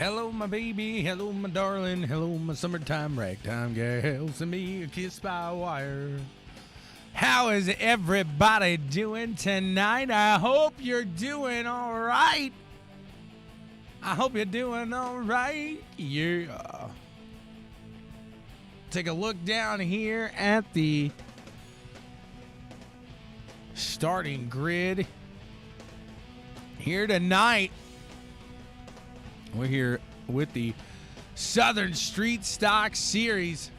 Hello, my baby. Hello, my darling. Hello, my summertime ragtime gal. Send me a kiss by wire. How is everybody doing tonight? I hope you're doing all right. I hope you're doing all right. Yeah. Take a look down here at the starting grid. Here tonight, we're here with the Southern Street Stock Series.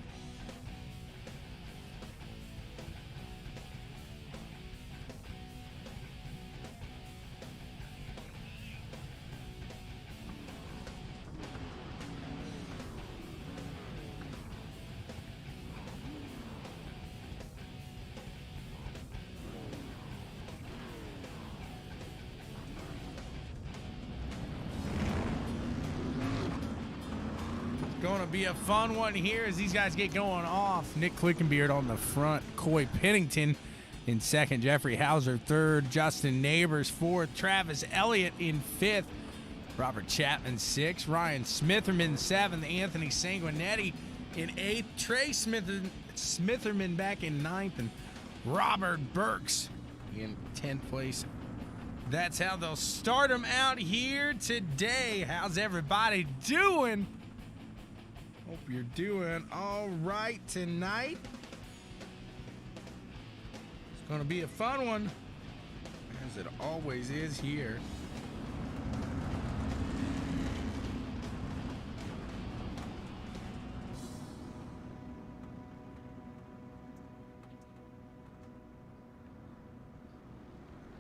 Going to be a fun one here as these guys get going off. Nick Clickenbeard on the front. Coy Pennington in second. Jeffrey Hauser third. Justin Neighbors fourth. Travis Elliott in fifth. Robert Chapman sixth. Ryan Smitherman seventh. Anthony Sanguinetti in eighth. Trey Smitherman back in ninth. And Robert Burks in 10th place. That's how they'll start them out here today. How's everybody doing? Hope you're doing all right tonight. It's going to be a fun one, as it always is here.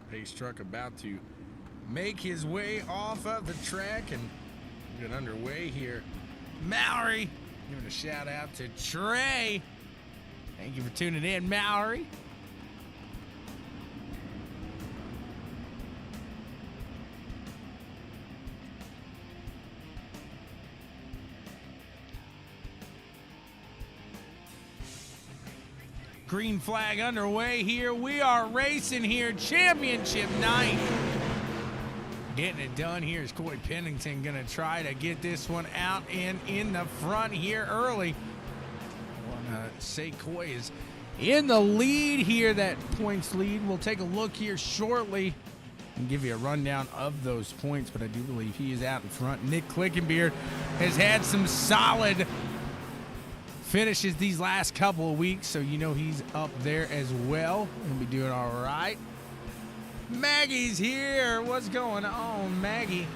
Pace truck about to make his way off of the track and get underway here. Mallory, giving a shout out to Trey. Thank you for tuning in, Mallory. Green flag underway here. We are racing here. Championship night. Getting it done here is Coy Pennington going to try to get this one out and in the front here early. I want to say Coy is in the lead here, that points lead. We'll take a look here shortly and give you a rundown of those points, but I do believe he is out in front. Nick Clickenbeard has had some solid finishes these last couple of weeks, so you know he's up there as well. He'll be doing all right. Maggie's here. What's going on, Maggie?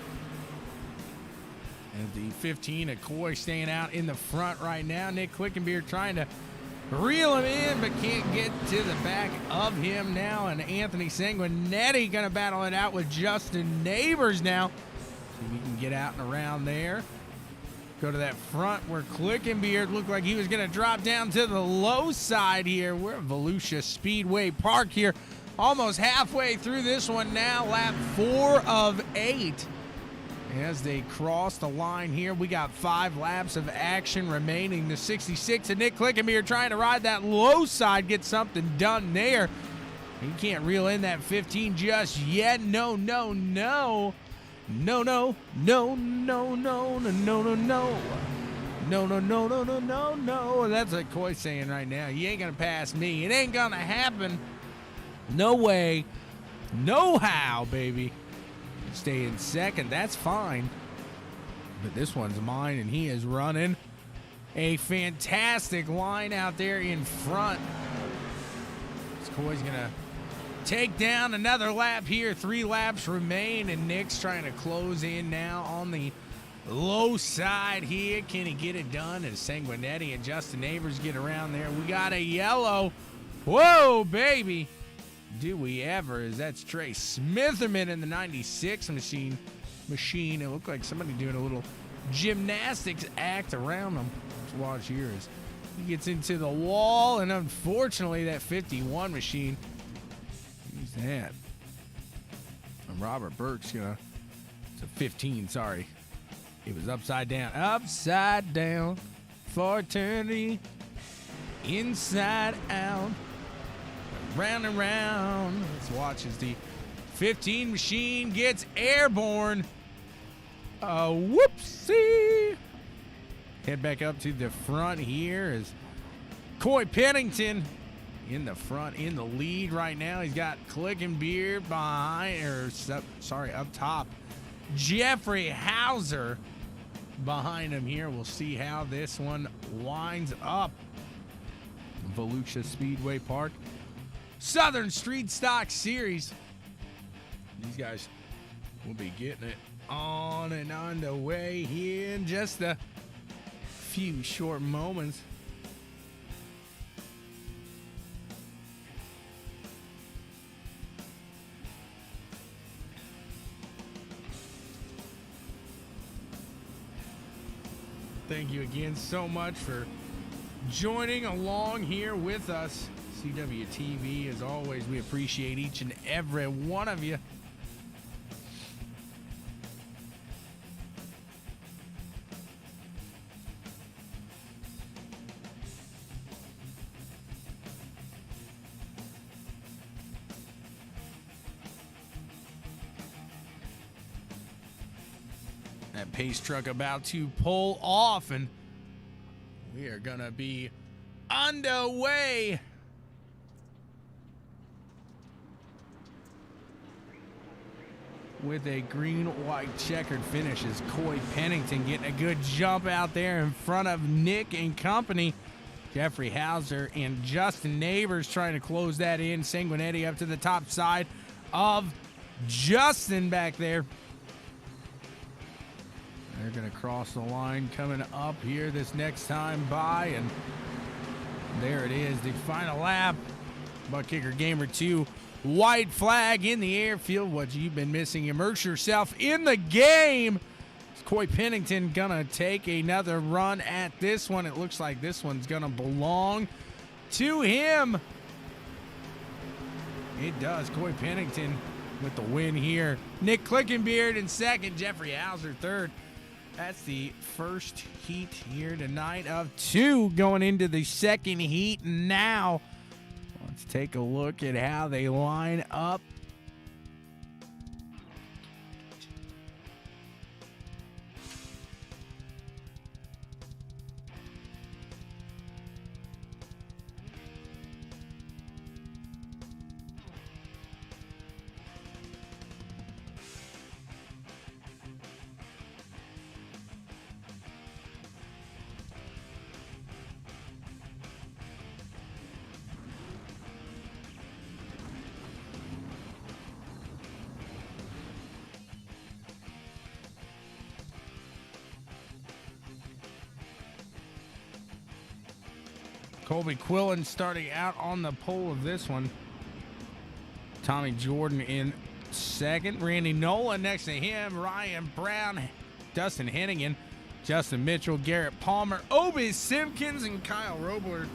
And the 15 of Coy staying out in the front right now. Nick Clickenbeard trying to reel him in, but can't get to the back of him now. And Anthony Sanguinetti going to battle it out with Justin Neighbors now. See if he can get out and around there. Go to that front where Clickenbeard looked like he was going to drop down to the low side here. We're at Volusia Speedway Park here. Almost halfway through this one now, lap 4 of 8. As they cross the line here, we got 5 laps of action remaining. The 66 and Nick Clickenbeard trying to ride that low side, get something done there. He can't reel in that 15 just yet. No. No. No. No. That's what Coy's saying right now. You ain't going to pass me. It ain't going to happen. No way, no how, baby. Stay in second, that's fine. But this one's mine, and he is running a fantastic line out there in front. Coy's going to take down another lap here. 3 laps remain, and Nick's trying to close in now on the low side here. Can he get it done? As Sanguinetti and Justin Neighbors get around there. We got a yellow. Whoa, baby. Do we ever? As that's Trey Smitherman in the 96 machine. It looked like somebody doing a little gymnastics act around him. Let's watch here as he gets into the wall, and unfortunately that 51 machine, use that. And Robert Burke's gonna, it's a 15, sorry. It was upside down for eternity, inside out. Round and round. Let's watch as the 15 machine gets airborne. Whoopsie. Head back up to the front here is Coy Pennington in the front, in the lead right now. He's got Clickenbeard behind, up top. Jeffrey Hauser behind him here. We'll see how this one winds up. Volusia Speedway Park, Southern Street Stock Series. These guys will be getting it on and underway here in just a few short moments. Thank you again so much for joining along here with us. CWTV, as always, we appreciate each and every one of you. That pace truck about to pull off, and we are gonna be underway. With a green-white checkered finish as Coy Pennington getting a good jump out there in front of Nick and company. Jeffrey Hauser and Justin Neighbors trying to close that in. Sanguinetti up to the top side of Justin back there. They're going to cross the line coming up here this next time by, and there it is, the final lap. Butt Kicker Gamer 2, white flag in the airfield. What you've been missing, immerse yourself in the game. Is Coy Pennington going to take another run at this one? It looks like this one's going to belong to him. It does. Coy Pennington with the win here. Nick Clickenbeard in second, Jeffrey Hauser third. That's the first heat here tonight of two going into the second heat now. Let's take a look at how they line up. Colby Quillen starting out on the pole of this one. Tommy Jordan in second. Randy Nolan next to him. Ryan Brown, Dustin Hennigan, Justin Mitchell, Garrett Palmer, Obi Simpkins, and Kyle Robler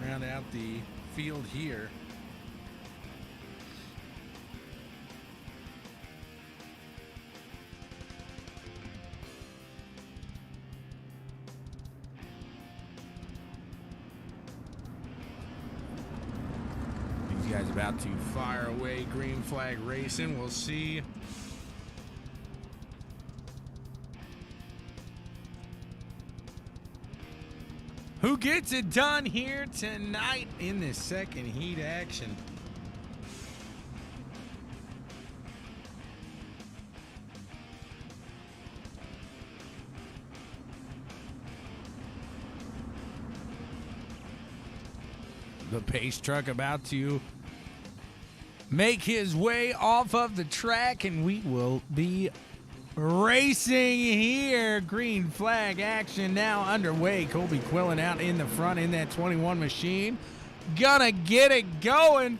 round out the field here. Guys about to fire away. Green flag racing. We'll see who gets it done here tonight in this second heat action. The pace truck about to make his way off of the track, and we will be racing here. Green flag action now underway. Colby Quillen out in the front in that 21 machine. Gonna get it going.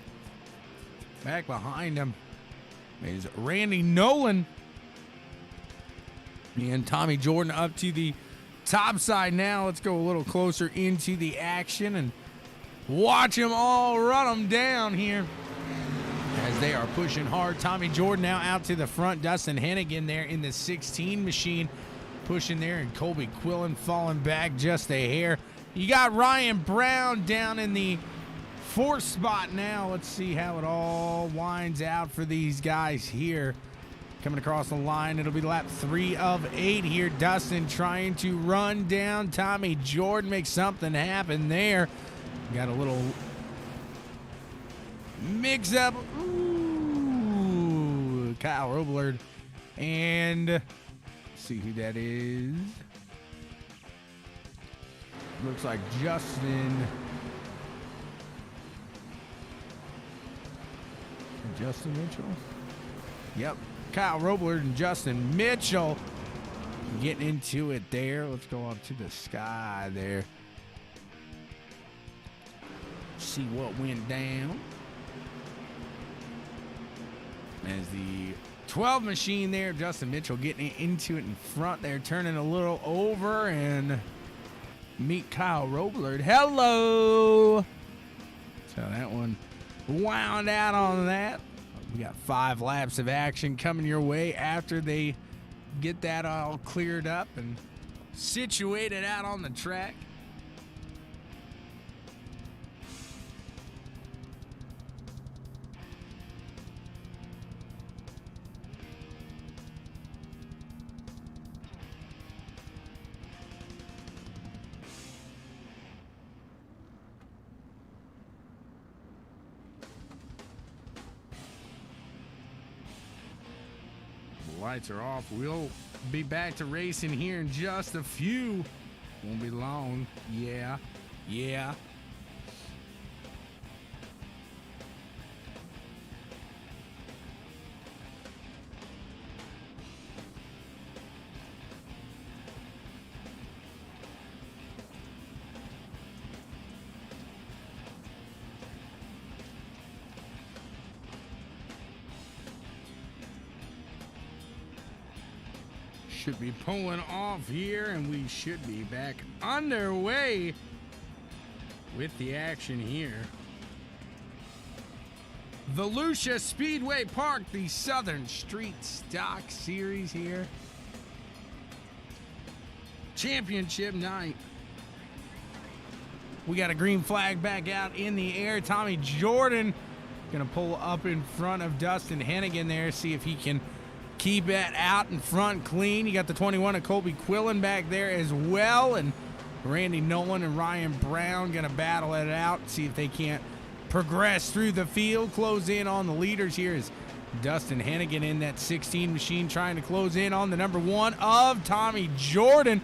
Back behind him is Randy Nolan. And Tommy Jordan up to the top side now. Let's go a little closer into the action and watch them all run them down here as they are pushing hard. Tommy Jordan now out to the front. Dustin Hennigan there in the 16 machine pushing there, and Colby Quillen falling back just a hair. You got Ryan Brown down in the fourth spot now. Let's see how it all winds out for these guys here. coming across the line. It'll be lap 3 of 8 here. Dustin trying to run down Tommy Jordan, make something happen there. Got a little mix up. Ooh, Kyle Roblard. And let's see who that is. Looks like Justin Mitchell. Yep, Kyle Roblard and Justin Mitchell getting into it there. Let's go up to the sky there. See what went down. As the 12 machine there, Justin Mitchell getting into it in front there, turning a little over, and meet Kyle Roblard. Hello! So that one wound out on that. We got 5 laps of action coming your way after they get that all cleared up and situated out on the track. Lights are off. We'll be back to racing here in just a few. Won't be long. Yeah. Should be pulling off here, and we should be back underway with the action here. Volusia Speedway Park, the Southern Street Stock Series here. Championship night. We got a green flag back out in the air. Tommy Jordan gonna pull up in front of Dustin Hennigan there, see if he can keep it out in front clean. You got the 21 of Colby Quillen back there as well, and Randy Nolan and Ryan Brown gonna battle it out, see if they can't progress through the field, close in on the leaders here as Dustin Hennigan in that 16 machine trying to close in on the number 1 of Tommy Jordan.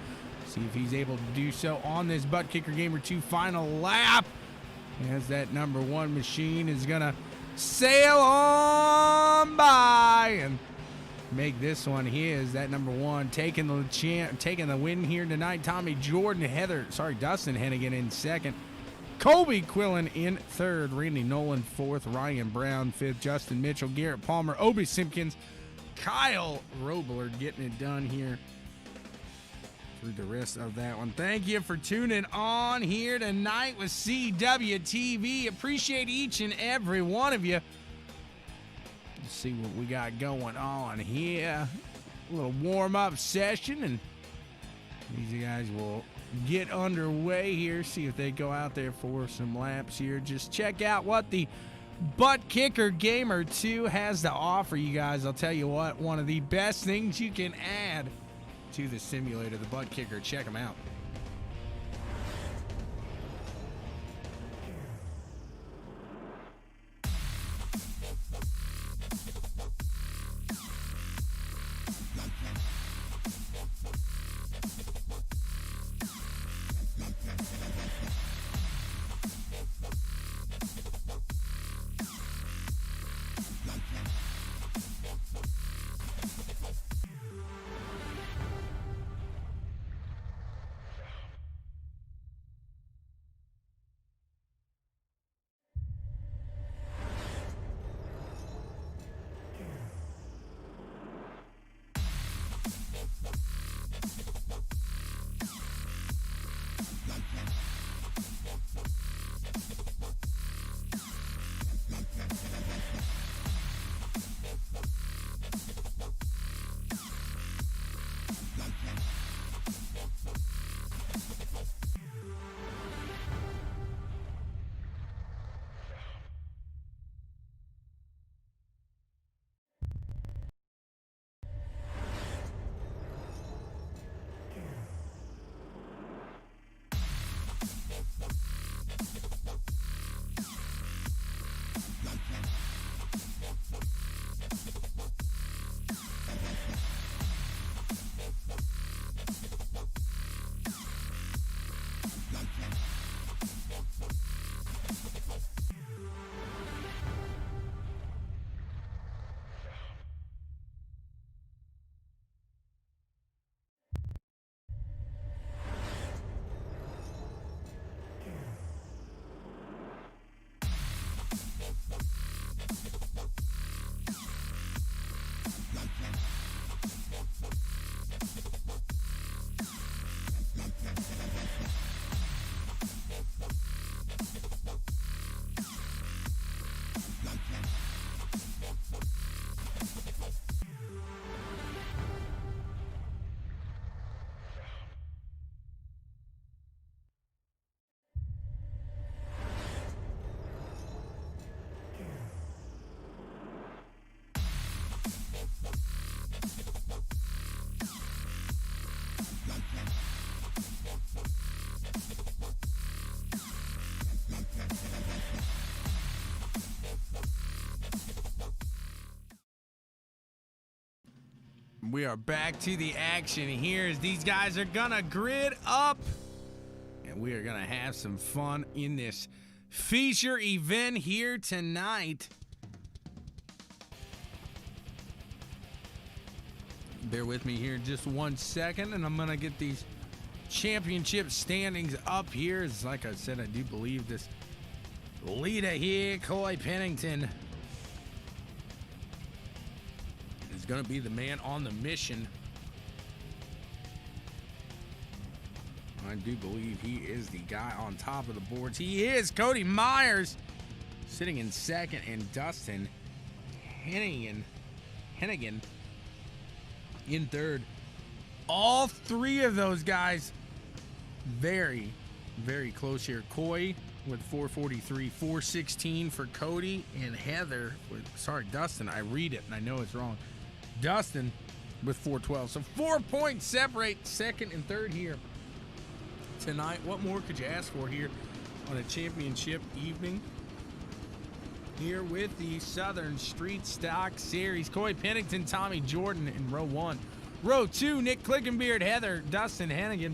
See if he's able to do so on this Butt Kicker Gamer 2 final lap, as that number 1 machine is gonna sail on by and make this one his. That number 1 taking the win here tonight. Tommy Jordan, Dustin Hennigan in second. Colby Quillen in third. Randy Nolan fourth. Ryan Brown fifth. Justin Mitchell, Garrett Palmer, Obi Simpkins, Kyle Roblard getting it done here through the rest of that one. Thank you for tuning on here tonight with CWTV. Appreciate each and every one of you. See what we got going on here. A little warm-up session, and these guys will get underway here. See if they go out there for some laps here. Just check out what the Butt Kicker Gamer 2 has to offer you guys. I'll tell you what, one of the best things you can add to the simulator, the Butt Kicker. Check them out. We are back to the action here as these guys are gonna grid up, and we are gonna have some fun in this feature event here tonight. Bear with me here just 1 second, and I'm gonna get these championship standings up here. As like I said, I do believe this leader here, Coy Pennington, is going to be the man on the mission. I do believe he is the guy on top of the boards. He is. Cody Myers sitting in second, and Dustin Hennigan in third. All three of those guys very, very close here. Coy with 443, 416 for Cody, and Heather with, Dustin, I read it and I know it's wrong. Dustin with 412. So 4 points separate second and third here tonight. What more could you ask for here on a championship evening here with the Southern Street Stock Series? Coy Pennington, Tommy Jordan in row 1. Row 2, Nick Clickenbeard, Heather, Dustin Hennigan.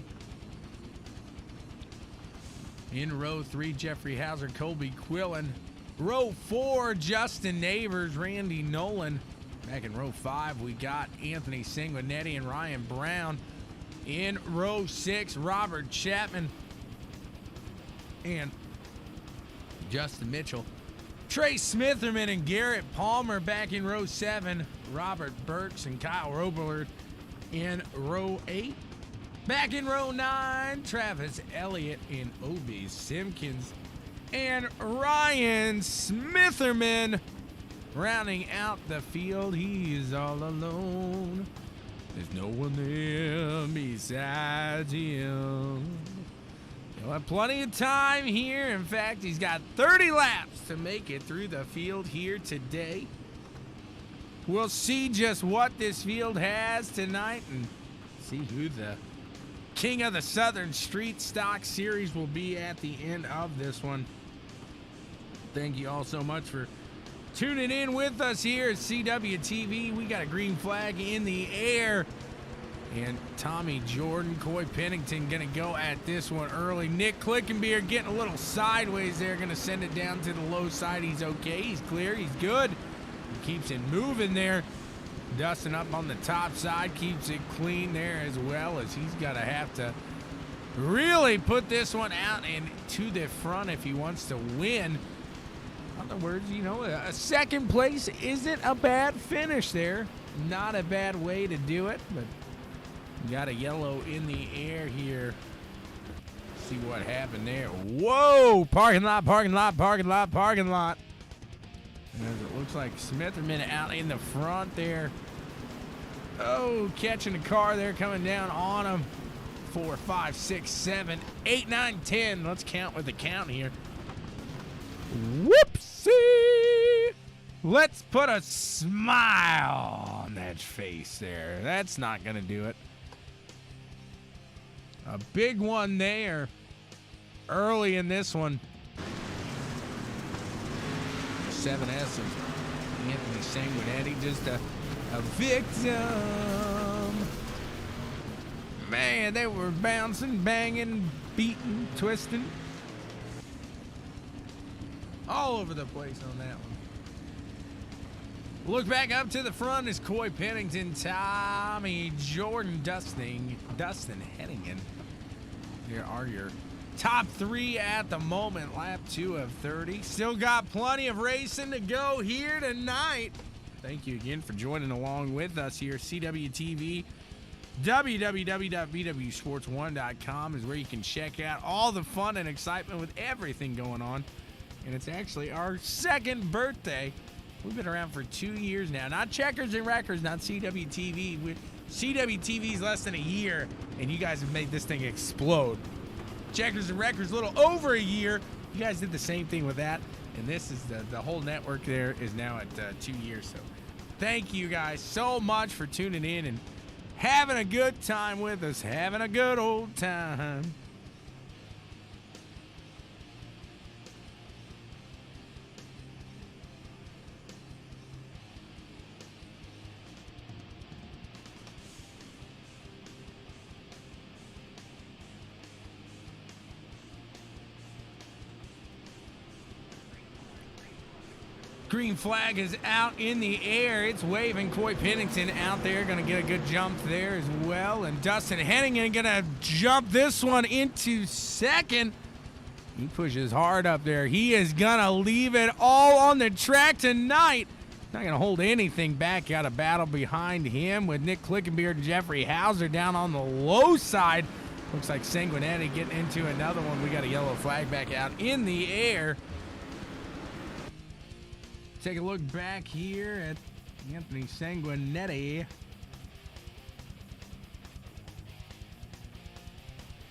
In row 3, Jeffrey Hauser, Colby Quillen. Row 4, Justin Neighbors, Randy Nolan. Back in row 5, we got Anthony Sanguinetti and Ryan Brown. In row 6, Robert Chapman and Justin Mitchell. Trey Smitherman and Garrett Palmer back in row 7. Robert Burks and Kyle Robler in row 8. Back in row 9, Travis Elliott and Obi Simpkins and Ryan Smitherman rounding out the field. He is all alone. There's no one there besides him. He'll have plenty of time here. In fact, he's got 30 laps to make it through the field here today. We'll see just what this field has tonight and see who the king of the Southern Street Stock Series will be at the end of this one. Thank you all so much for tuning in with us here at CWTV. We got a green flag in the air. And Tommy Jordan, Coy Pennington going to go at this one early. Nick Clickenbeard getting a little sideways there. Going to send it down to the low side. He's okay. He's clear. He's good. He keeps it moving there. Dustin up on the top side. Keeps it clean there as well, as he's got to have to really put this one out and to the front if he wants to win. In other words, you know, a second place isn't a bad finish there. Not a bad way to do it, but you got a yellow in the air here. See what happened there. Whoa! Parking lot, parking lot, parking lot, parking lot. And as it looks like Smitherman out in the front there. Oh, catching the car there, coming down on him. 4, 5, 6, 7, 8, 9, 10. Let's count with the count here. Whoopsie! Let's put a smile on that face there. That's not going to do it. A big one there early in this one. 7S of Anthony Sanguinetti, just a victim. Man, they were bouncing, banging, beating, twisting. All over the place on that one. Look back up to the front is Coy Pennington, Tommy Jordan, Dustin Hennigan. Here are your top 3 at the moment. Lap 2 of 30. Still got plenty of racing to go here tonight. Thank you again for joining along with us here. CWTV, www.vwsports1.com is where you can check out all the fun and excitement with everything going on. And it's actually our second birthday. We've been around for 2 years now. Not Checkers and Records, not CWTV. CWTV's less than a year, and you guys have made this thing explode. Checkers and Records, a little over a year. You guys did the same thing with that, and this is the whole network there is now at 2 years. So thank you guys so much for tuning in and having a good time with us, having a good old time. Green flag is out in the air. It's waving. Coy Pennington out there. Going to get a good jump there as well. And Dustin Hennigan going to jump this one into second. He pushes hard up there. He is going to leave it all on the track tonight. Not going to hold anything back. Got a battle behind him with Nick Clickenbeard and Jeffrey Hauser down on the low side. Looks like Sanguinetti getting into another one. We got a yellow flag back out in the air. Take a look back here at Anthony Sanguinetti.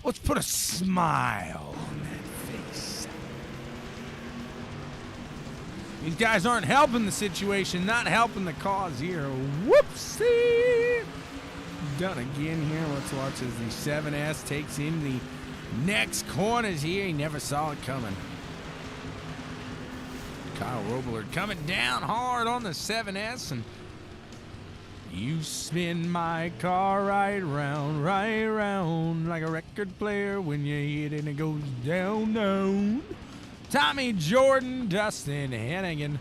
Let's put a smile on that face. These guys aren't helping the situation, not helping the cause here. Whoopsie! Done again here. Let's watch as the 7S takes in the next corners here. He never saw it coming. Kyle Robler coming down hard on the 7S, and you spin my car right round like a record player when you hit it and it goes down, down. Tommy Jordan, Dustin Hennigan.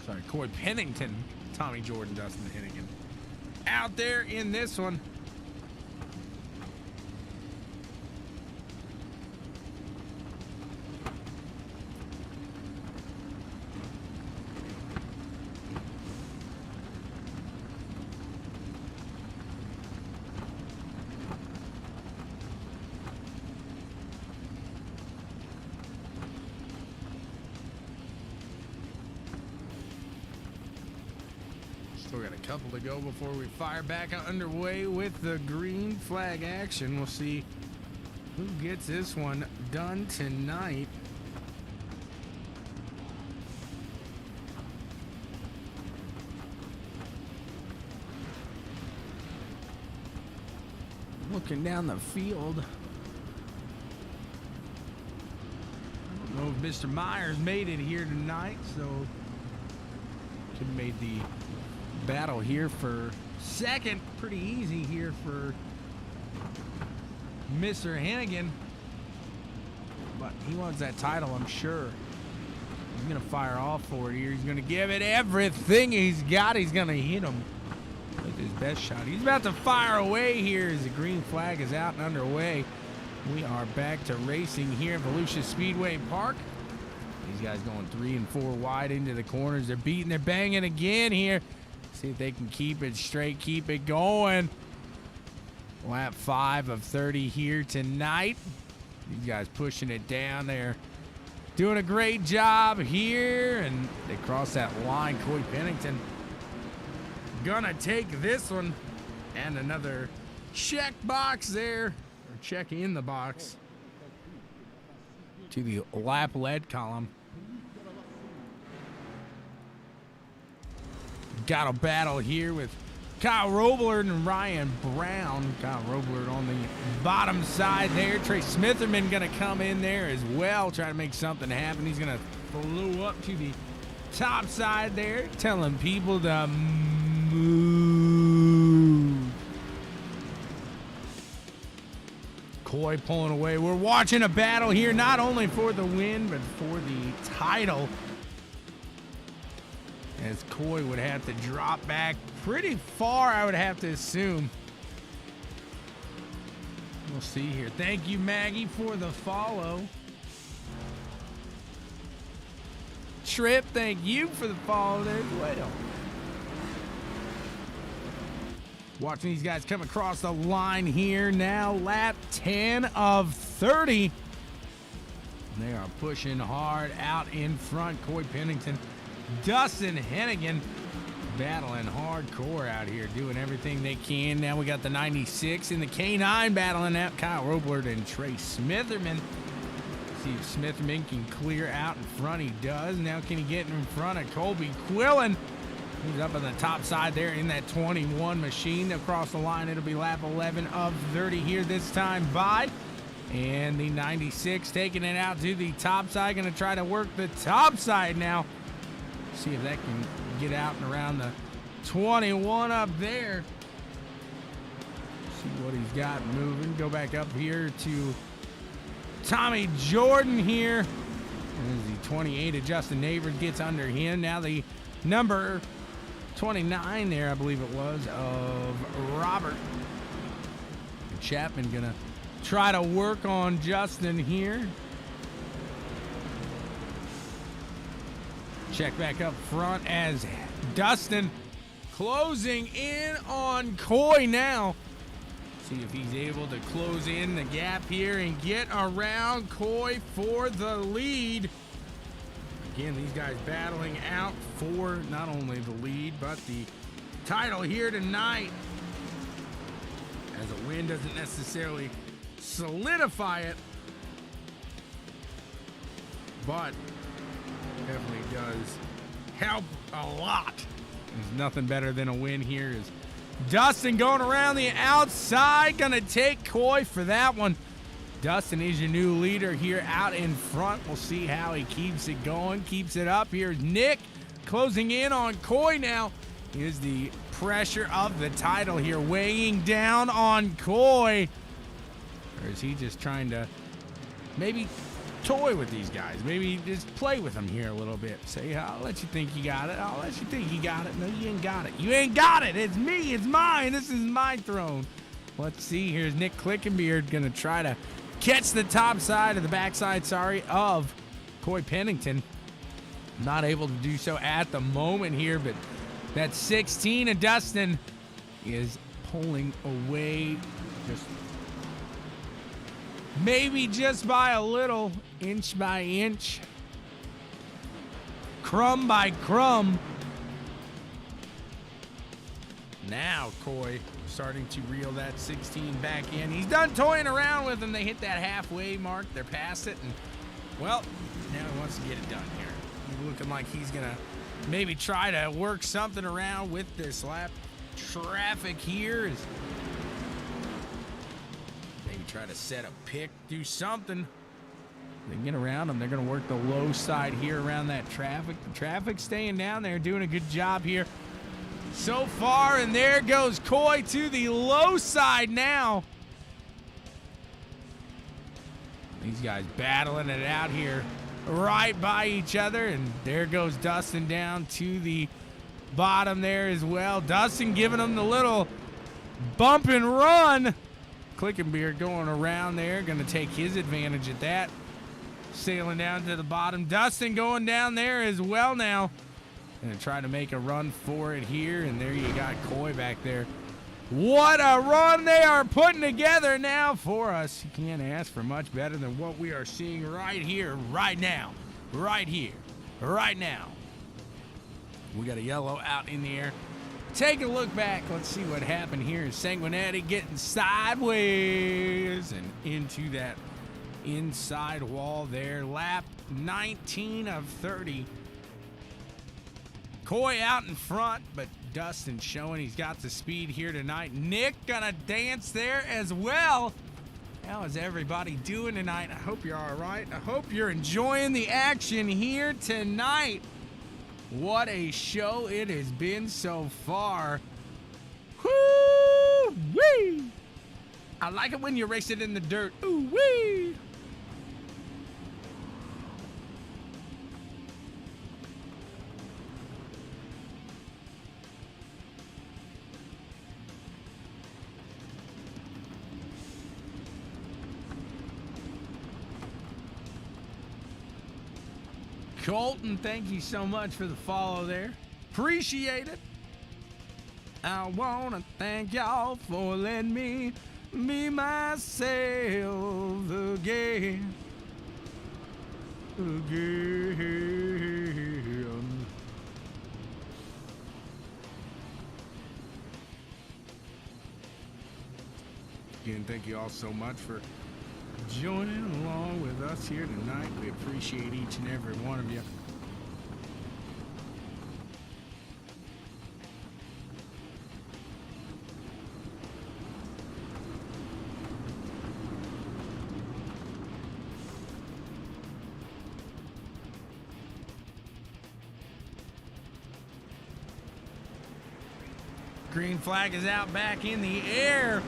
Sorry, Coy Pennington, Tommy Jordan, Dustin Hennigan. Out there in this one. Still got a couple to go before we fire back underway with the green flag action. We'll see who gets this one done tonight. Looking down the field. I don't know if Mr. Myers made it here tonight, so could have made the battle here for second pretty easy here for Mr. Hennigan, but he wants that title, I'm sure. He's gonna fire off for it here. He's gonna give it everything he's got. He's gonna hit him with his best shot. He's about to fire away here as the green flag is out and underway. We are back to racing here at Volusia Speedway Park. These guys going 3 and 4 wide into the corners. They're beating, they're banging again here. See if they can keep it straight, keep it going. Lap 5 of 30 here tonight. These guys pushing it down there. Doing a great job here. And they cross that line. Coy Pennington gonna take this one. And another check box there. Or check in the box. To the lap lead column. Got a battle here with Kyle Robler and Ryan Brown. Kyle Robler on the bottom side there. Trey Smitherman going to come in there as well, try to make something happen. He's going to blow up to the top side there, telling people to move. Coy pulling away. We're watching a battle here, not only for the win, but for the title. As Coy would have to drop back pretty far, I would have to assume. We'll see here. Thank you, Maggie, for the follow. Trip, thank you for the follow there as well. Watching these guys come across the line here now. Lap 10 of 30. They are pushing hard out in front. Coy Pennington, Dustin Hennigan battling hardcore out here, doing everything they can. Now we got the 96 and the K9 battling out. Kyle Robler and Trey Smitherman. See if Smitherman can clear out in front. He does. Now can he get in front of Colby Quillen? He's up on the top side there in that 21 machine. Across the line, it'll be lap 11 of 30 here this time by. And the 96 taking it out to the top side. Going to try to work the top side now. See if that can get out and around the 21 up there. See what he's got moving. Go back up here to Tommy Jordan here. As the 28 of Justin Neighbors gets under him. Now the number 29 there, I believe it was, of Robert. And Chapman going to try to work on Justin here. Check back up front as Dustin closing in on Coy now. See if he's able to close in the gap here and get around Coy for the lead. Again, these guys battling out for not only the lead, but the title here tonight. As a win doesn't necessarily solidify it, but definitely does help a lot. There's nothing better than a win here. Is Dustin going around the outside, gonna take Coy for that one. Dustin is your new leader here out in front. We'll see how he keeps it going, keeps it up. Here's Nick closing in on Coy now. Here's the pressure of the title here weighing down on Coy. Or is he just trying to maybe toy with these guys? Maybe just play with them here a little bit. Say, I'll let you think you got it. I'll let you think you got it. No, you ain't got it. You ain't got it. It's me. It's mine. This is my throne. Let's see. Here's Nick Clickenbeard going to try to catch the top side, of the backside, of Coy Pennington. Not able to do so at the moment here, but that 16 of Dustin is pulling away maybe just by a little, inch by inch, crumb by crumb. Now Coy starting to reel that 16 back in. He's done toying around with them. They hit that halfway mark. They're past it. And, well, now he wants to get it done here. He's looking like he's going to maybe try to work something around with this lap traffic here. Maybe try to set a pick, do something. They get around them. They're going to work the low side here around that traffic. The traffic staying down there, doing a good job here so far. And there goes Coy to the low side now. These guys battling it out here right by each other. And there goes Dustin down to the bottom there as well. Dustin giving them the little bump and run. Clickenbeard going around there, going to take his advantage at that. Sailing down to the bottom. Dustin going down there as well now. Going to try to make a run for it here. And there you got Coy back there. What a run they are putting together now for us. You can't ask for much better than what we are seeing right here, right now. Right here, right now. We got a yellow out in the air. Take a look back. Let's see what happened here. Sanguinetti getting sideways and into that inside wall there. Lap 19 of 30. Coy out in front, but Dustin showing he's got the speed here tonight. Nick gonna dance there as well. How is everybody doing tonight? I hope you're all right. I hope you're enjoying the action here tonight. What a show it has been so far. Woo-wee! I like it when you race it in the dirt. Ooh-wee! Colton, thank you so much for the follow there. Appreciate it. I want to thank y'all for letting me be myself again. Again, thank you all so much for joining along with us here tonight. We appreciate each and every one of you. Green flag is out back in the air.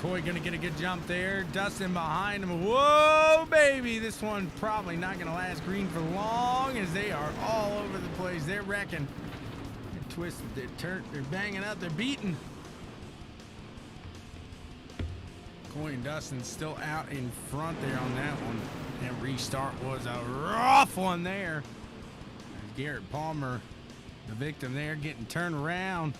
Coy gonna get a good jump there. Dustin behind him. Whoa, baby. This one probably not gonna last green for long as they are all over the place. They're wrecking. They're twisted. They're turned. They're banging up. They're beating. Coy and Dustin still out in front there on that one. That restart was a rough one there. Garrett Palmer, the victim there, getting turned around.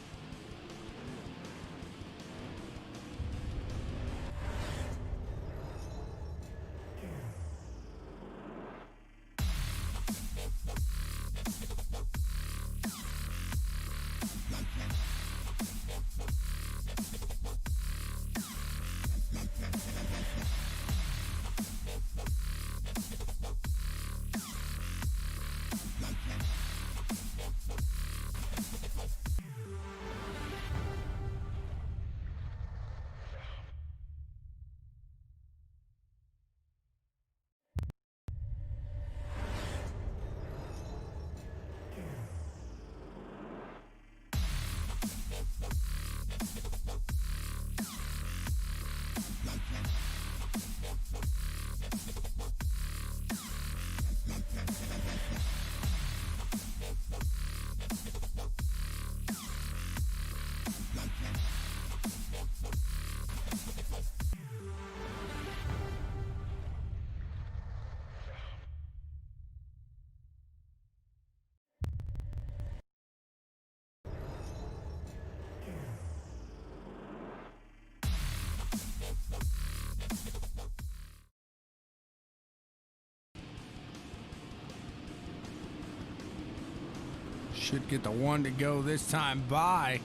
Should get the one to go this time by.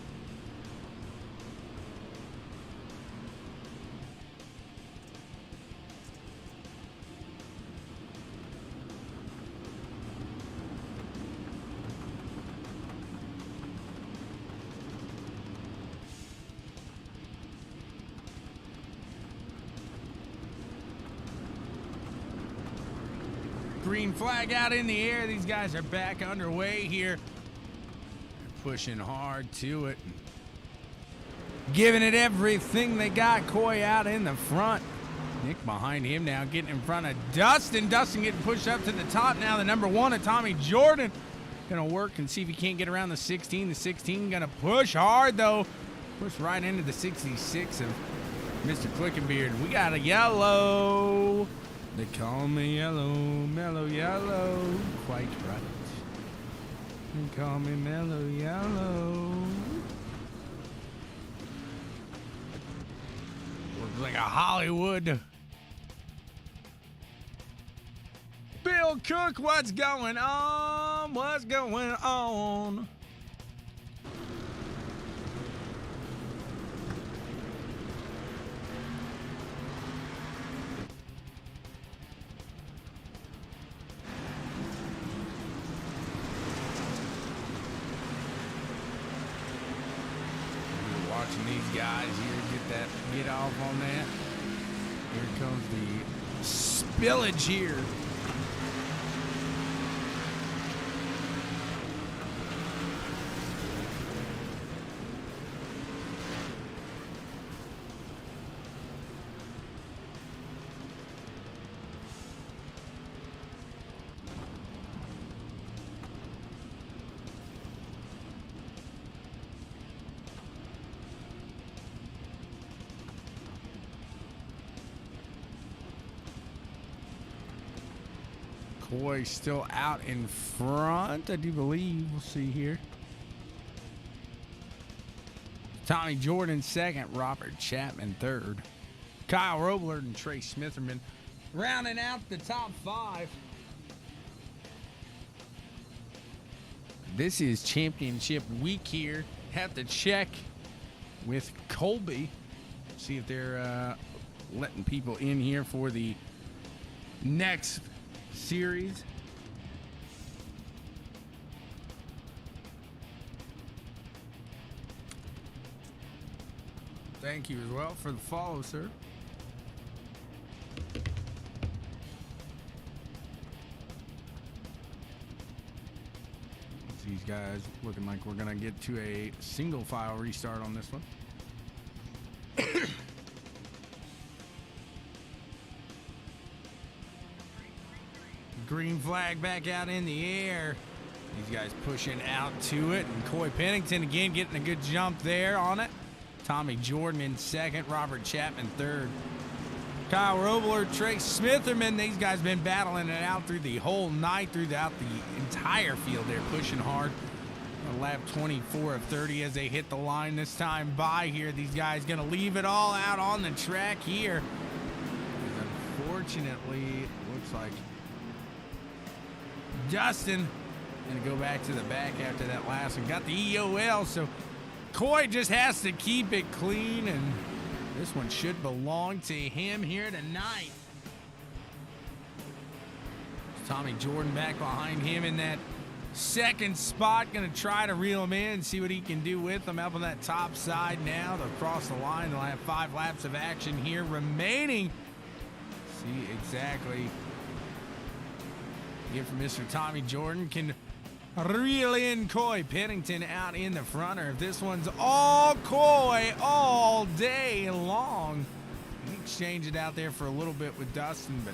Green flag out in the air. These guys are back underway here. Pushing hard to it. Giving it everything they got. Coy out in the front. Nick behind him now, getting in front of Dustin. Dustin getting pushed up to the top now. The number one of Tommy Jordan. Gonna work and see if he can't get around the 16. The 16 gonna push hard though. Push right into the 66 of Mr. Clickenbeard. We got a yellow. They call me yellow, mellow yellow. Quite right. They call me mellow yellow. Looks like a Hollywood. Bill Cook, what's going on? What's going on? Watching these guys here get off on that. Here comes the spillage here. Coy still out in front, I do believe. We'll see here. Tommy Jordan second, Robert Chapman third. Kyle Robler and Trey Smitherman rounding out the top five. This is championship week here. Have to check with Colby. See if they're letting people in here for the next series. Thank you as well for the follow, sir. These guys looking like we're gonna get to a single file restart on this one. Green flag back out in the air. These guys pushing out to it. And Coy Pennington again getting a good jump there on it. Tommy Jordan in second. Robert Chapman third. Kyle Robler, Trey Smitherman. These guys been battling it out through the whole night, throughout the entire field. They're pushing hard. Lap 24 of 30 as they hit the line this time by here. These guys going to leave it all out on the track here. Unfortunately, looks like Dustin going to go back to the back after that last one. Got the EOL, so Coy just has to keep it clean, and this one should belong to him here tonight. Tommy Jordan back behind him in that second spot, going to try to reel him in and see what he can do with them. Up on that top side now, they'll cross the line. They'll have 5 laps of action here remaining. See exactly if Mr. Tommy Jordan can reel in Coy Pennington out in the front, or if this one's all Coy all day long. He exchanged it out there for a little bit with Dustin, but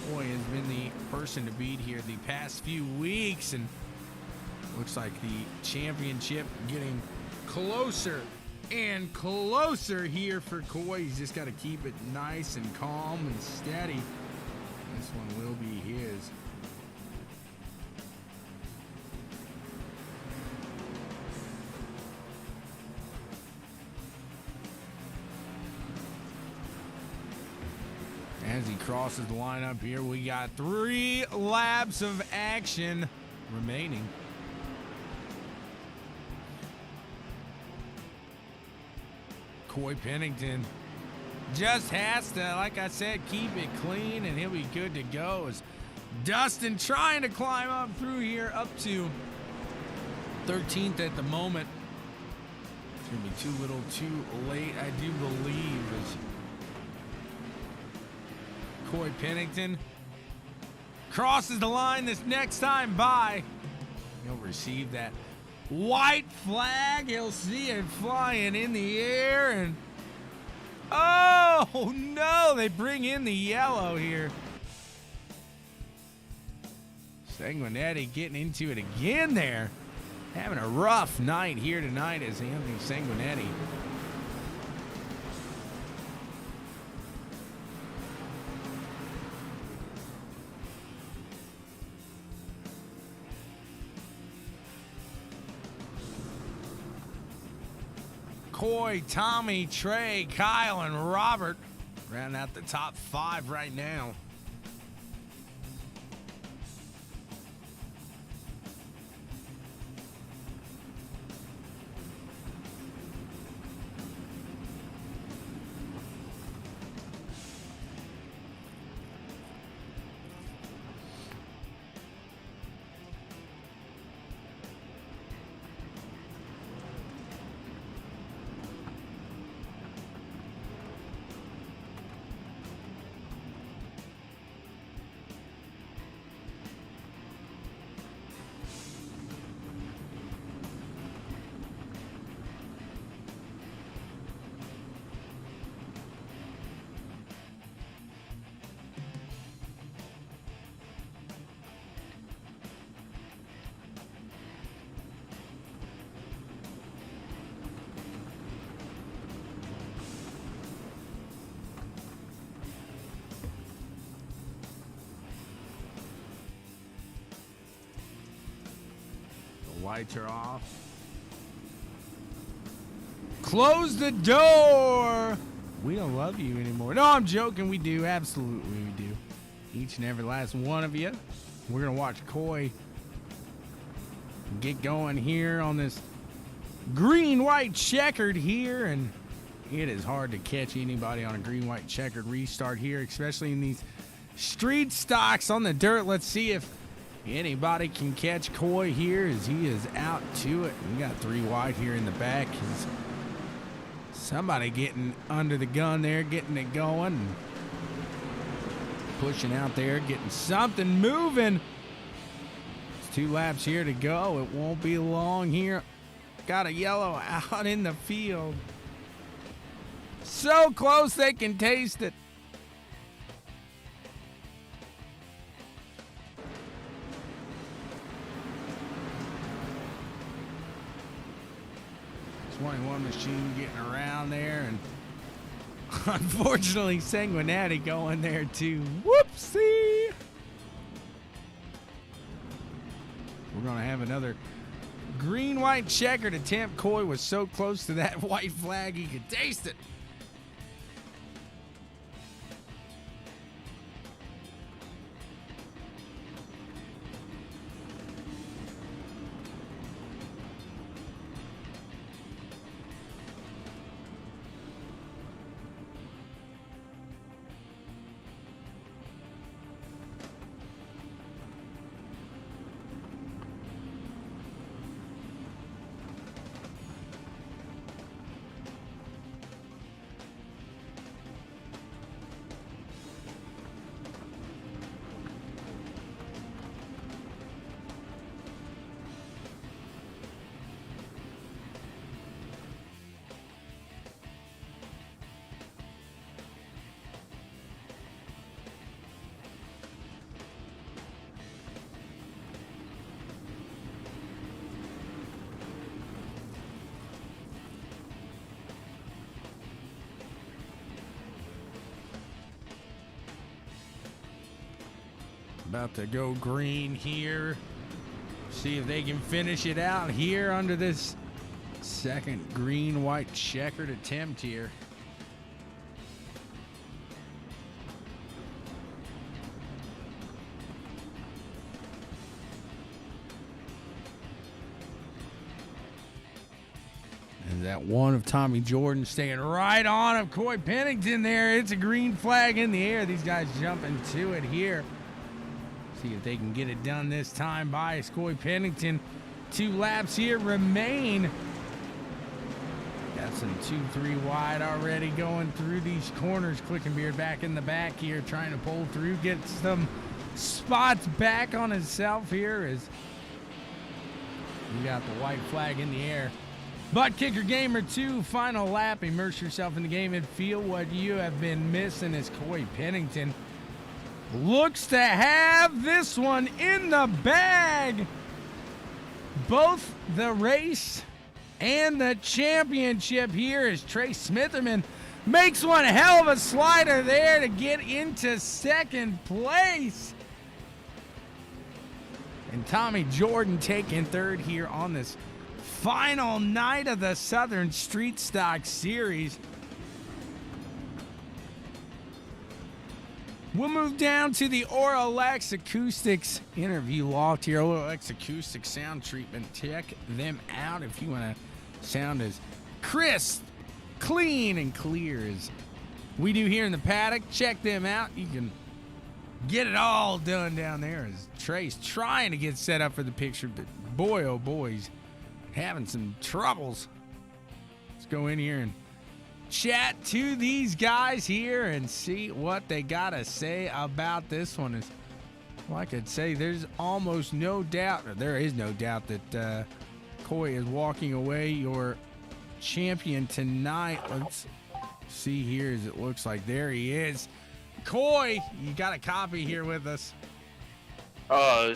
Coy has been the person to beat here the past few weeks, and looks like the championship getting closer and closer here for Coy. He's just got to keep it nice and calm and steady. This one will be his. As he crosses the line up here, we got 3 laps of action remaining. Coy Pennington just has to, like I said, keep it clean, and he'll be good to go. As Dustin trying to climb up through here, up to 13th at the moment. It's going to be too little too late, I do believe. As Coy Pennington crosses the line this next time by. He'll receive that white flag. He'll see it flying in the air, and oh no, they bring in the yellow here. Sanguinetti getting into it again there. Having a rough night here tonight as Anthony Sanguinetti. Coy, Tommy, Trey, Kyle, and Robert rounding out the top 5 right now. Lights are off. Close the door. We don't love you anymore. No, I'm joking. We do. Absolutely, we do. Each and every last one of you. We're going to watch Coy get going here on this green-white checkered here. And it is hard to catch anybody on a green-white checkered restart here, especially in these street stocks on the dirt. Let's see if anybody can catch Coy here as he is out to it. We got 3 wide here in the back. Somebody getting under the gun there, getting it going. Pushing out there, getting something moving. It's 2 laps here to go. It won't be long here. Got a yellow out in the field. So close they can taste it. 21 machine getting around there, and unfortunately Sanguinetti going there too. Whoopsie! We're going to have another green-white checkered attempt. Coy was so close to that white flag he could taste it. About to go green here. See if they can finish it out here under this second green-white checkered attempt here. And that one of Tommy Jordan staying right on of Coy Pennington there. It's a green flag in the air. These guys jumping to it here. See if they can get it done this time by Coy Pennington. 2 laps here remain. Got some 2-3 wide already going through these corners. Clickenbeard back in the back here trying to pull through, get some spots back on himself here as you got the white flag in the air. Butt Kicker Gamer 2, final lap. Immerse yourself in the game and feel what you have been missing as Coy Pennington looks to have this one in the bag. Both the race and the championship here as Trace Smitherman makes one hell of a slider there to get into second place. And Tommy Jordan taking third here on this final night of the Southern Street Stock Series. We'll move down to the Auralex Acoustics interview loft here. Auralex Acoustics sound treatment. Check them out if you want to sound as crisp, clean, and clear as we do here in the paddock. Check them out. You can get it all done down there as Trace trying to get set up for the picture, but boy, oh boy, he's having some troubles. Let's go in here and chat to these guys here and see what they gotta say about this one. Is well, I could say there's almost no doubt, or there is no doubt that Coy is walking away your champion tonight. Let's see here as it looks like there he is. Coy, you got a copy here with us.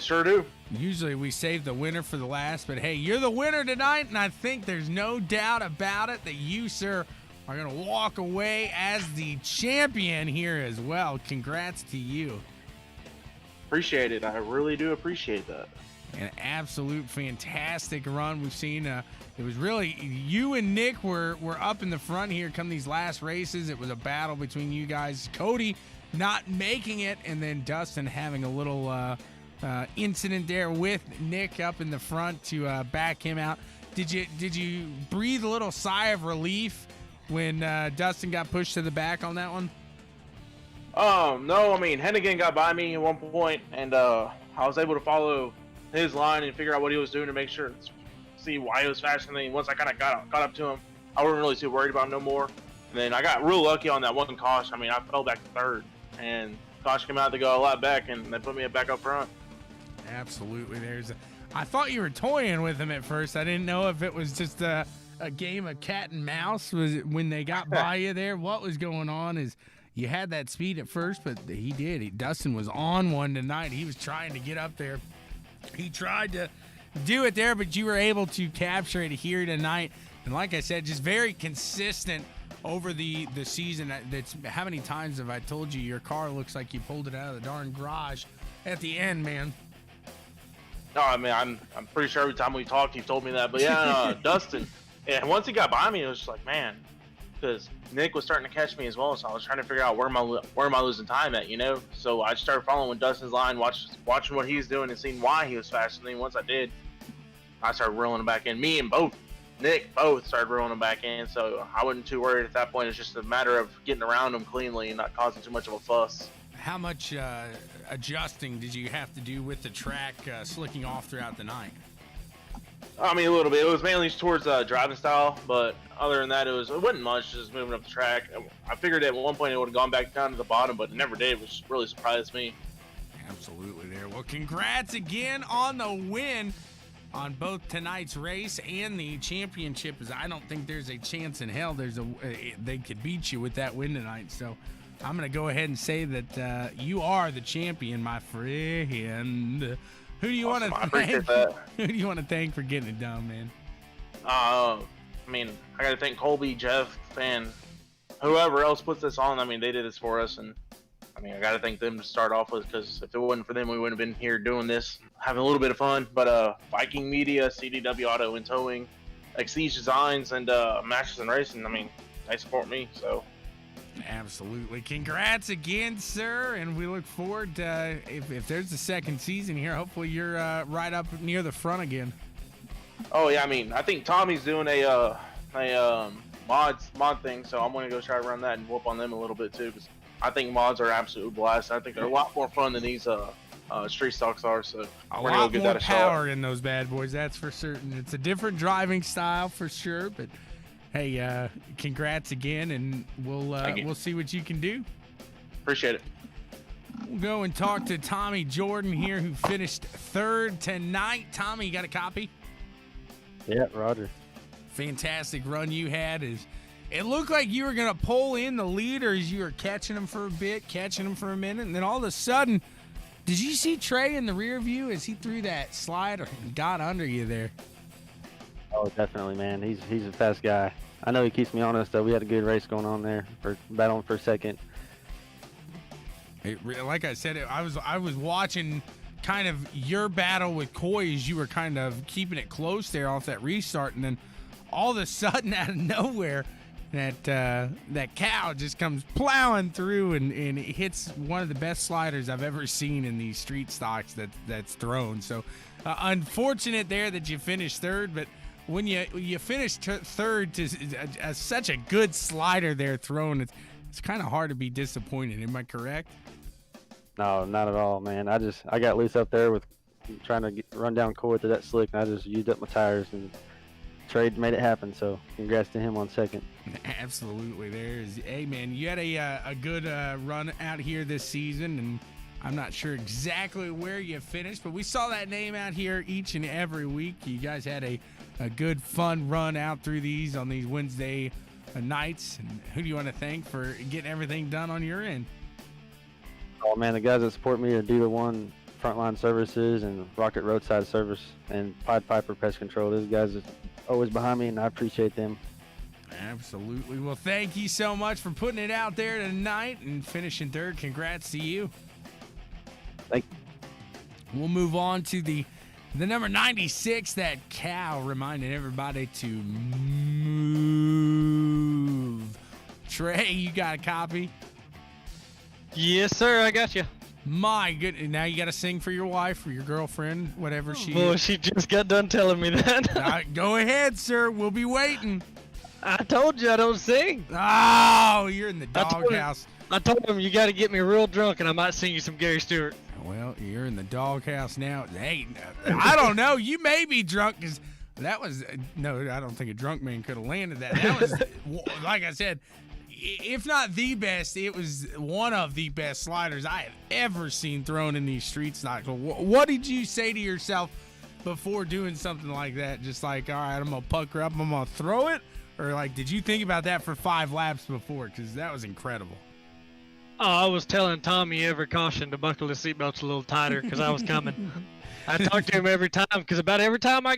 Sure do. Usually we save the winner for the last, but hey, you're the winner tonight, and I think there's no doubt about it that you, sir, are going to walk away as the champion here as well. Congrats to you. Appreciate it. I really do appreciate that. An absolute fantastic run we've seen. It was really, you and Nick were up in the front here come these last races. It was a battle between you guys. Cody not making it, and then Dustin having a little incident there with Nick up in the front to back him out. Did you breathe a little sigh of relief when Dustin got pushed to the back on that one? No, I mean, Hennigan got by me at one point, and I was able to follow his line and figure out what he was doing to make sure, see why he was faster than me. Once I kind of got up to him, I wasn't really too worried about him no more. And then I got real lucky on that one caution. I mean, I fell back to third, and caution came out to go a lot back, and they put me back up front. Absolutely. I thought you were toying with him at first. I didn't know if it was just a game of cat and mouse. Was it when they got by you there? What was going on is you had that speed at first, but he did. Dustin was on one tonight. He was trying to get up there. He tried to do it there, but you were able to capture it here tonight. And like I said, just very consistent over the season. That's how many times have I told you your car looks like you pulled it out of the darn garage at the end, man. No, I mean, I'm pretty sure every time we talked, you've told me that. But yeah, Dustin, and once he got by me, it was just like, man, because Nick was starting to catch me as well, so I was trying to figure out where am I losing time at, you know? So I started following Dustin's line, watching what he was doing, and seeing why he was faster than me. Once I did, I started reeling him back in. Me and Nick both started reeling him back in, so I wasn't too worried at that point. It's just a matter of getting around him cleanly and not causing too much of a fuss. How much adjusting did you have to do with the track slicking off throughout the night? I mean, a little bit. It was mainly towards driving style, but other than that, it wasn't much. Just moving up the track. I figured at one point it would have gone back down to the bottom, but it never did, which really surprised me. Absolutely there. Well, congrats again on the win on both tonight's race and the championship. As I don't think there's a chance in hell they could beat you with that win tonight. So I'm going to go ahead and say that you are the champion, my friend. Who do you want to thank? Who do you want to thank for getting it done, man? I mean, I got to thank Colby, Jeff, and whoever else puts this on. I mean, they did this for us, and I mean, I got to thank them to start off with, because if it wasn't for them, we wouldn't have been here doing this, having a little bit of fun. But Viking Media, CDW Auto and Towing, Exige Designs, and Masters and Racing, I mean, they support me, so. Absolutely. Congrats again, sir, and we look forward to, if there's a second season here, hopefully you're right up near the front again. Oh, yeah, I mean, I think Tommy's doing a mod thing, so I'm going to go try to run that and whoop on them a little bit, too, because I think mods are absolute blast. I think they're a lot more fun than these street stocks are, so we're going to give that a shot. A lot more power in those bad boys, that's for certain. It's a different driving style for sure, but hey, congrats again, and we'll see what you can do. Appreciate it. We'll go and talk to Tommy Jordan here, who finished third tonight. Tommy, you got a copy? Yeah, Roger. Fantastic run you had. It looked like you were going to pull in the leader as you were catching him for a bit, catching him for a minute, and then all of a sudden, did you see Trey in the rear view as he threw that slider and got under you there? Oh, definitely, man. He's a fast guy. I know he keeps me honest, though. We had a good race going on there, battling for a second. Like I said, I was watching kind of your battle with Coy as you were kind of keeping it close there off that restart, and then all of a sudden, out of nowhere, that cow just comes plowing through and it hits one of the best sliders I've ever seen in these street stocks that's thrown. So unfortunate there that you finished third, but when you finish third to such a good slider there thrown, it's kind of hard to be disappointed. Am I correct? No, not at all, man. I got loose up there with trying to run down Coy to that slick, and I just used up my tires, and Trey made it happen. So congrats to him on second. Absolutely. Hey, man, you had a good run out here this season, and I'm not sure exactly where you finished, but we saw that name out here each and every week. You guys had a good, fun run out through these on these Wednesday nights. And who do you want to thank for getting everything done on your end? Oh, man, the guys that support me are Dealer One Frontline Services and Rocket Roadside Service and Pied Piper Pest Control. Those guys are always behind me, and I appreciate them. Absolutely. Well, thank you so much for putting it out there tonight and finishing third. Congrats to you. Thank you. We'll move on to the number 96, that cow, reminding everybody to move. Trey, you got a copy? Yes, sir. I got you. My goodness. Now you got to sing for your wife or your girlfriend, whatever she Boy, is. she just got done telling me that. Go ahead, sir. We'll be waiting. I told you I don't sing. Oh, you're in the doghouse. I told him you got to get me real drunk and I might sing you some Gary Stewart. Well, you're in the doghouse now. Hey, I don't know. You may be drunk because that was no. I don't think a drunk man could have landed that. That was, like I said, if not the best, it was one of the best sliders I have ever seen thrown in these street stocks. What did you say to yourself before doing something like that? Just like, all right, I'm gonna pucker up, I'm gonna throw it, or like, did you think about that for 5 laps before? Because that was incredible. Oh, I was telling Tommy every caution to buckle his seatbelts a little tighter because I was coming. I talked to him every time because about every time I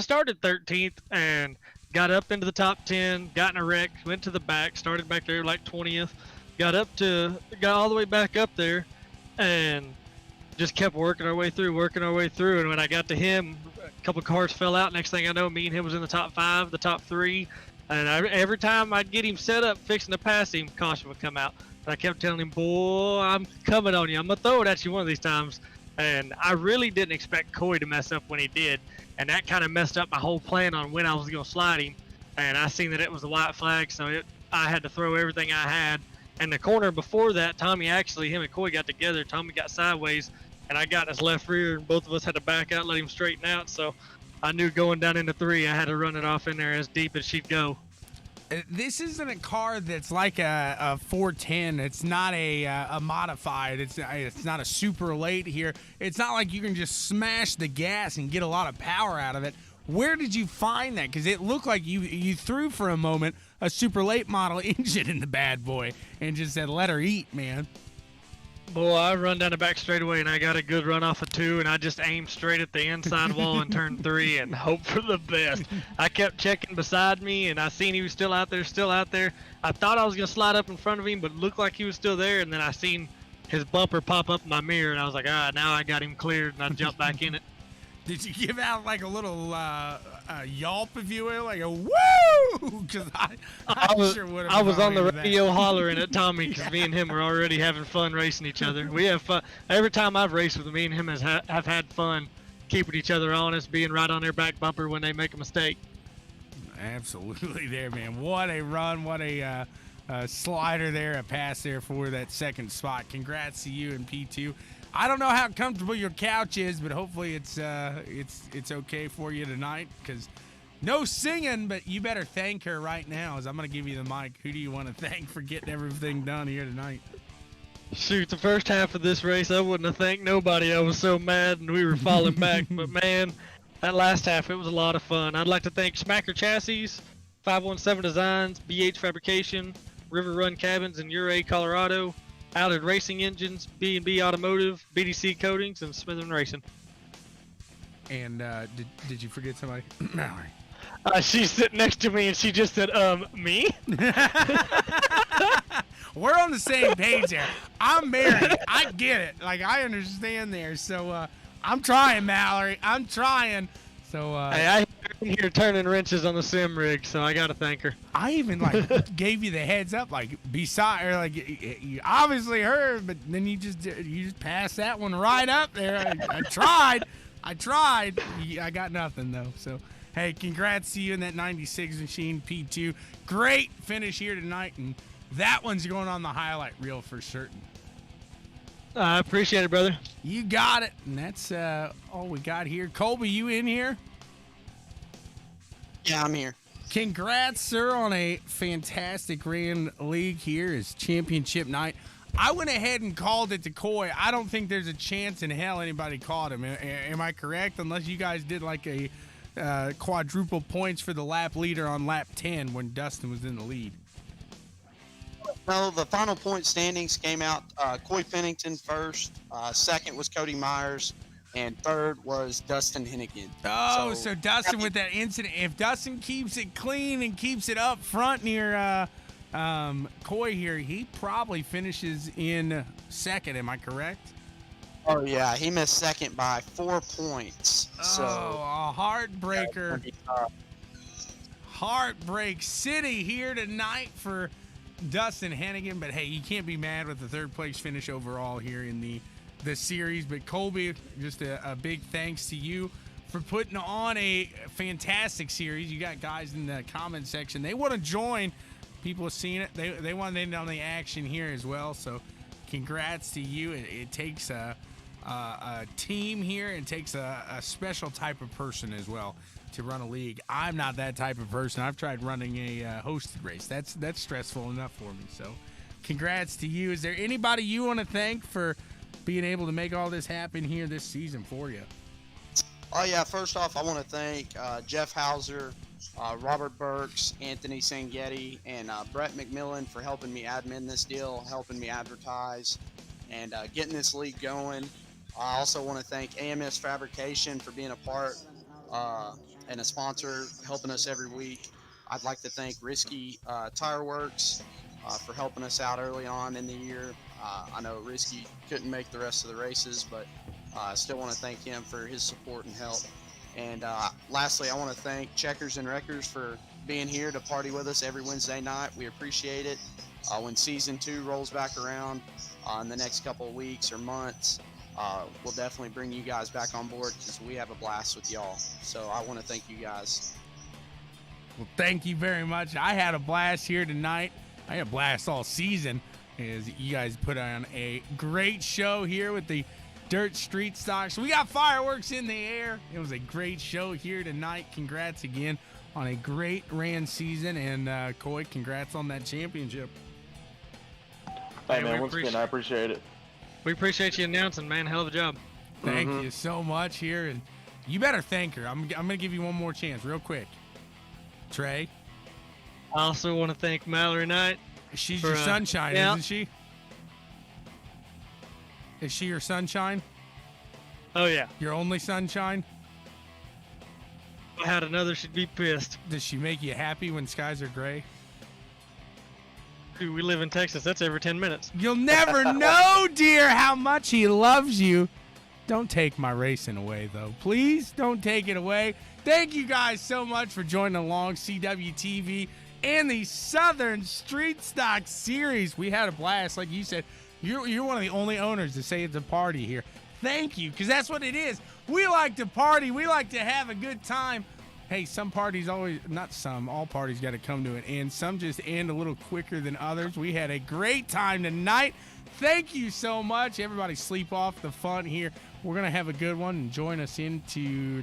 started 13th and got up into the top 10, got in a wreck, went to the back, started back there like 20th, got all the way back up there, and just kept working our way through. And when I got to him, a couple cars fell out. Next thing I know, me and him was in the top 5, the top 3. And every time I'd get him set up, fixing to pass him, caution would come out. And I kept telling him, boy, I'm coming on you. I'm going to throw it at you one of these times. And I really didn't expect Coy to mess up when he did. And that kind of messed up my whole plan on when I was going to slide him. And I seen that it was a white flag, so I had to throw everything I had. And the corner before that, him and Coy got together. Tommy got sideways, and I got in his left rear, and both of us had to back out, let him straighten out. So I knew going down into 3, I had to run it off in there as deep as she'd go. This isn't a car that's like a 410. It's not a modified. It's not a super late here. It's not like you can just smash the gas and get a lot of power out of it. Where did you find that? Because it looked like you threw for a moment a super late model engine in the bad boy and just said, let her eat, man. Boy, I run down the back straightaway, and I got a good run off of 2, and I just aimed straight at the inside wall and turned 3 and hope for the best. I kept checking beside me, and I seen he was still out there. I thought I was going to slide up in front of him, but it looked like he was still there, and then I seen his bumper pop up in my mirror, and I was like, now I got him cleared, and I jumped back in it. Did you give out like a little yelp, if you will, like a woo? Because I was on the radio hollering at Tommy because me and him were already having fun racing each other. We have fun. Every time I've raced with him, me and him have had fun keeping each other honest, being right on their back bumper when they make a mistake. Absolutely there, man. What a run. What a slider there, a pass there for that second spot. Congrats to you and P2. I don't know how comfortable your couch is, but hopefully it's okay for you tonight, because no singing, but you better thank her right now, as I'm going to give you the mic. Who do you want to thank for getting everything done here tonight? Shoot, the first half of this race, I wouldn't have thanked nobody. I was so mad and we were falling back. But, man, that last half, it was a lot of fun. I'd like to thank Smacker Chassis, 517 Designs, BH Fabrication, River Run Cabins in Ouray, Colorado, Allard Racing Engines, B&B Automotive, BDC Coatings, and Smithern Racing. And did you forget somebody? Mallory. She's sitting next to me, and she just said, me? We're on the same page there. I'm married. I get it. Like, I understand there. So, I'm trying, Mallory. I'm trying. So, hey, I here turning wrenches on the sim rig, so I gotta thank her. I even gave you the heads up, beside her, you obviously heard, but then you just passed that one right up there. I tried. I got nothing though. So hey, congrats to you in that 96 machine, P2. Great finish here tonight, and that one's going on the highlight reel for certain. I appreciate it, brother. You got it, and that's all we got here. Colby, you in here? Yeah, I'm here. Congrats, sir, on a fantastic Rand League here as championship night. I went ahead and called it to Coy. I don't think there's a chance in hell anybody caught him. Am I correct? Unless you guys did like a quadruple points for the lap leader on lap 10 when Dustin was in the lead. No, the final point standings came out. Coy Pennington first. Second was Cody Myers. And third was Dustin Hennigan. Oh, so Dustin with that incident. If Dustin keeps it clean and keeps it up front near Coy here, he probably finishes in second. Am I correct? Oh, yeah. He missed second by 4 points. So a heartbreaker. Heartbreak City here tonight for Dustin Hennigan. But, hey, you can't be mad with the third place finish overall here in the series. But Colby, just a big thanks to you for putting on a fantastic series. You got guys in the comment section, they want to join. People have seen it, they want to end on the action here as well. So congrats to you. It takes a team here. It takes a special type of person as well to run a league. I'm not that type of person. I've tried running a hosted race. That's stressful enough for me. So congrats to you. Is there anybody you want to thank for being able to make all this happen here this season for you? Oh, yeah. First off, I want to thank Jeff Hauser, Robert Burks, Anthony Sangetti, and Brett McMillan for helping me admin this deal, helping me advertise, and getting this league going. I also want to thank AMS Fabrication for being a part and a sponsor, helping us every week. I'd like to thank Risky Tire Works for helping us out early on in the year. I know Risky couldn't make the rest of the races, but I still want to thank him for his support and help. And lastly, I want to thank Checkers and Wreckers for being here to party with us every Wednesday night. We appreciate it. When season 2 rolls back around in the next couple of weeks or months, we'll definitely bring you guys back on board because we have a blast with y'all. So I want to thank you guys. Well, thank you very much. I had a blast here tonight. I had a blast all season as you guys put on a great show here with the Dirt Street Stocks. We got fireworks in the air. It was a great show here tonight. Congrats again on a great ran season. And Coy, congrats on that championship. Hey, man, once again, I appreciate it. We appreciate you announcing, man. Hell of a job. Thank you so much here. And you better thank her. I'm going to give you one more chance real quick. Trey. I also want to thank Mallory Knight. She's your sunshine, yeah. isn't she? Is she your sunshine? Oh, yeah. Your only sunshine? If I had another, she'd be pissed. Does she make you happy when skies are gray? Dude, we live in Texas. That's every 10 minutes. You'll never know, dear, how much he loves you. Don't take my racing away, though. Please don't take it away. Thank you guys so much for joining along CWTV and the Southern Street Stock Series. We had a blast. Like you said, you're one of the only owners to say it's a party here. Thank you, because that's what it is. We like to party. We like to have a good time. Hey, some parties always, not some, all parties got to come to an end. Some just end a little quicker than others. We had a great time tonight. Thank you so much. Everybody sleep off the fun here. We're going to have a good one and join us into tomorrow.